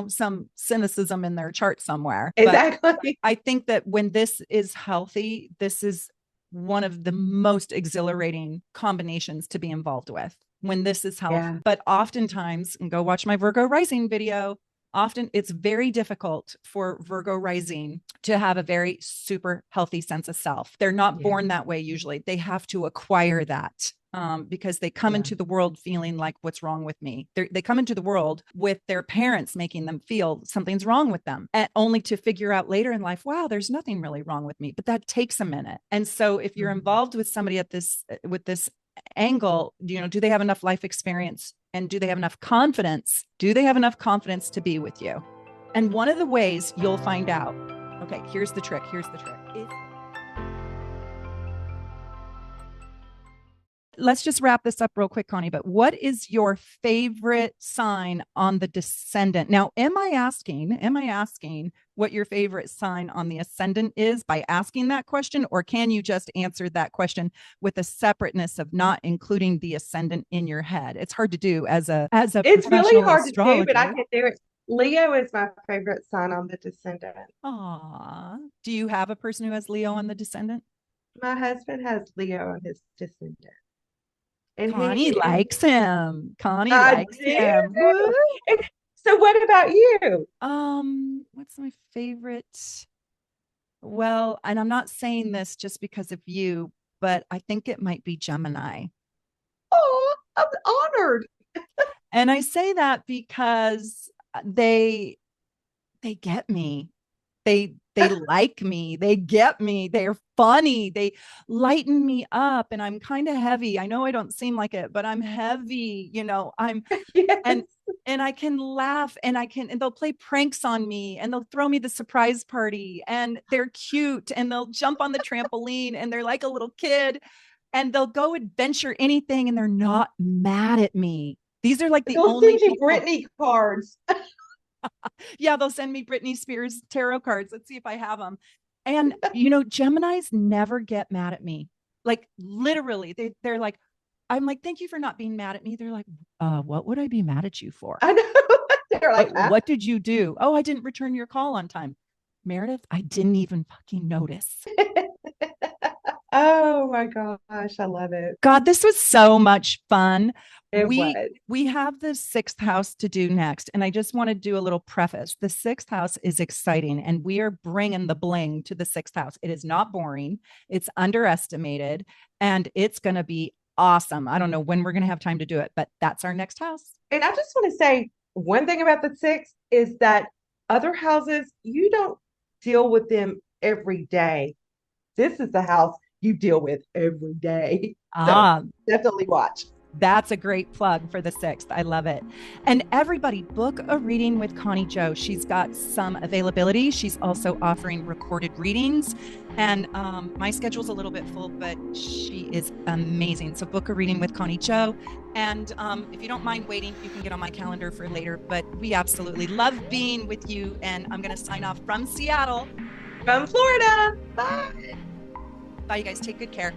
some cynicism in their chart somewhere. Exactly. But I think that when this is healthy, this is one of the most exhilarating combinations to be involved with when this is healthy. Yeah. But oftentimes, and go watch my Virgo rising video, often it's very difficult for Virgo rising to have a very super healthy sense of self. They're not born that way usually. They have to acquire that. Because they come into the world feeling like, what's wrong with me? They come into the world with their parents making them feel something's wrong with them, and only to figure out later in life, wow, there's nothing really wrong with me. But that takes a minute. And so if you're involved with somebody with this angle, do they have enough life experience, and do they have enough confidence? Do they have enough confidence to be with you? And one of the ways you'll find out, okay, here's the trick. Let's just wrap this up real quick, Connie, but what is your favorite sign on the descendant? Now, am I asking what your favorite sign on the ascendant is by asking that question, or can you just answer that question with a separateness of not including the ascendant in your head? It's hard to do as a it's really hard astrologer. to do, but I can do it. Leo is my favorite sign on the descendant. Aw. Do you have a person who has Leo on the descendant? My husband has Leo on his descendant. And Connie likes him. Connie likes him. So what about you? What's my favorite? Well, and I'm not saying this just because of you, but I think it might be Gemini. Oh, I'm honored. And I say that because they get me. They like me. They get me. They're funny. They lighten me up, and I'm kind of heavy. I know I don't seem like it, but I'm heavy. I'm and I can laugh, and they'll play pranks on me, and they'll throw me the surprise party, and they're cute, and they'll jump on the trampoline, and they're like a little kid, and they'll go adventure anything, and they're not mad at me. These are like the only people. Britney cards. Yeah, they'll send me Britney Spears tarot cards. Let's see if I have them. And Geminis never get mad at me. Like literally, they're like, I'm like, thank you for not being mad at me. They're like, what would I be mad at you for? I know. They're like, what did you do? Oh, I didn't return your call on time. Meredith, I didn't even fucking notice. Oh my gosh, I love it. God, this was so much fun. We have the sixth house to do next. And I just want to do a little preface. The sixth house is exciting, and we are bringing the bling to the sixth house. It is not boring. It's underestimated, and it's going to be awesome. I don't know when we're going to have time to do it, but that's our next house. And I just want to say one thing about the sixth is that other houses, you don't deal with them every day, this is the house you deal with every day. So Ah, definitely watch. that's a great plug for the 6th. I love it. And everybody, book a reading with Connie Jo. She's got some availability. She's also offering recorded readings. And my schedule's a little bit full, but she is amazing. So book a reading with Connie Jo. And if you don't mind waiting, you can get on my calendar for later. But we absolutely love being with you. And I'm going to sign off from Seattle. From Florida. Bye. Bye, you guys. Take good care.